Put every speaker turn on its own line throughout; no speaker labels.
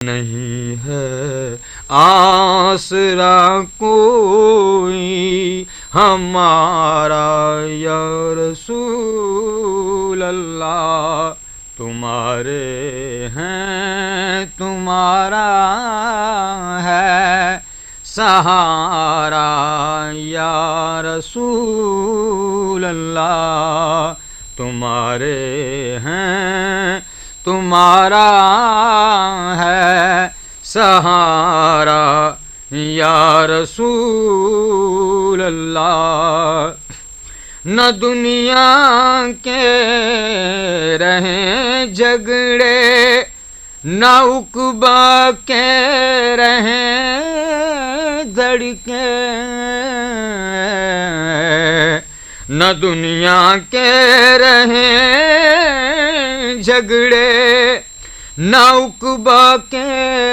نہیں ہے آسرا کوئی ہمارا یا رسول اللہ، تمہارے ہیں تمہارا ہے سہارا یا رسول اللہ، تمہارے ہیں تمہارا ہے سہارا یا رسول اللہ۔ نہ دنیا کے رہیں جھگڑے، نہ عقبہ کے رہیں دھڑکے، نہ دنیا کے رہیں جھگڑے، نہ عقبہ کے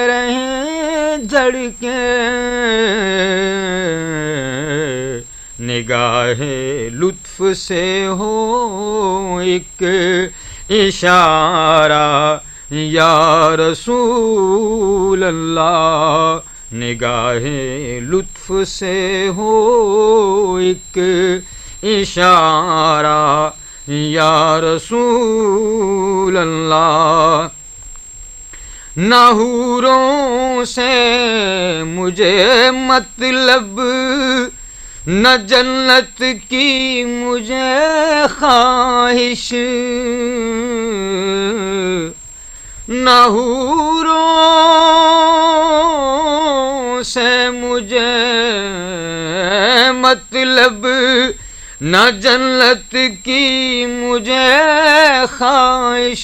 رہیں دھڑکے، نگاہ لطف سے ہو ایک اشارہ یا رسول اللہ، نگاہ لطف سے ہو ایک اشارہ یا رسول اللہ۔ نہ حوروں سے مجھے مطلب، نہ جنت کی مجھے خواہش، نہ حوروں سے مجھے مطلب، نہ جنت کی مجھے خواہش،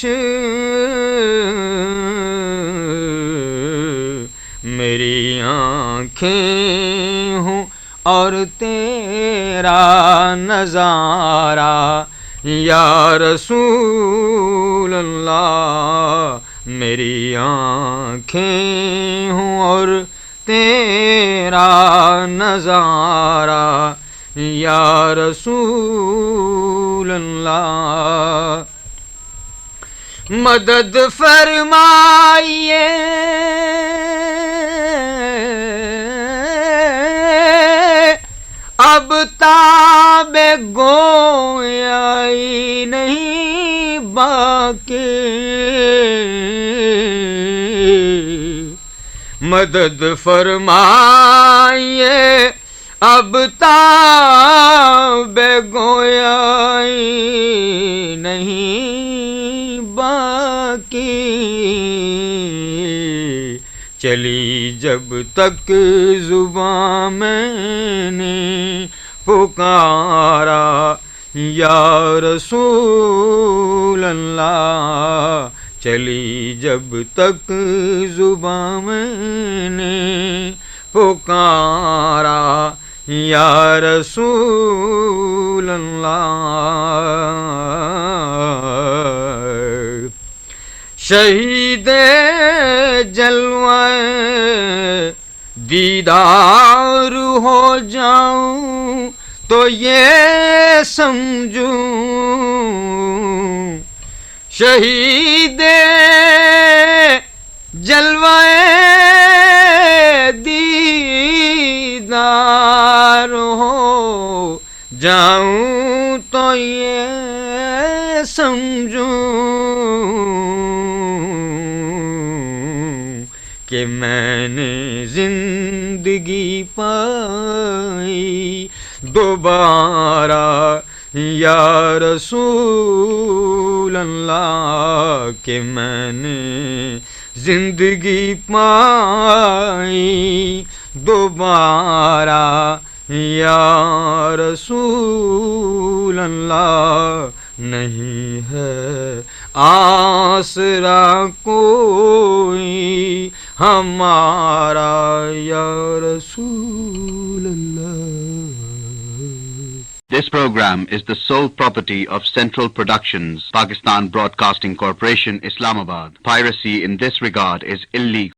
میری آنکھیں ہوں اور تیرا نظارہ یا رسول اللہ، میری آنکھیں ہوں اور تیرا نظارہ یا رسول اللہ۔ مدد فرمائیے اب تاب گویائی نہیں باقی، مدد فرمائیے اب تاب گویائی نہیں باقی، چلی جب تک زبان میں نے پکارا یا رسول اللہ، چلی جب تک زبان میں نے پکارا یا رسول اللہ۔ شہید جلوہ دیدار ہو جاؤں تو یہ سمجھوں، شہید جلوہ دیدار ہو جاؤں تو یہ سمجھوں کہ میں نے زندگی پائی دوبارہ یا رسول اللہ، کہ میں نے زندگی پائی دوبارہ یا رسول اللہ، نہیں ہے آسرا کوئی ہمارا یا رسول اللہ۔
This program is the sole property of Central Productions, Pakistan Broadcasting Corporation, Islamabad. Piracy in this regard is illegal.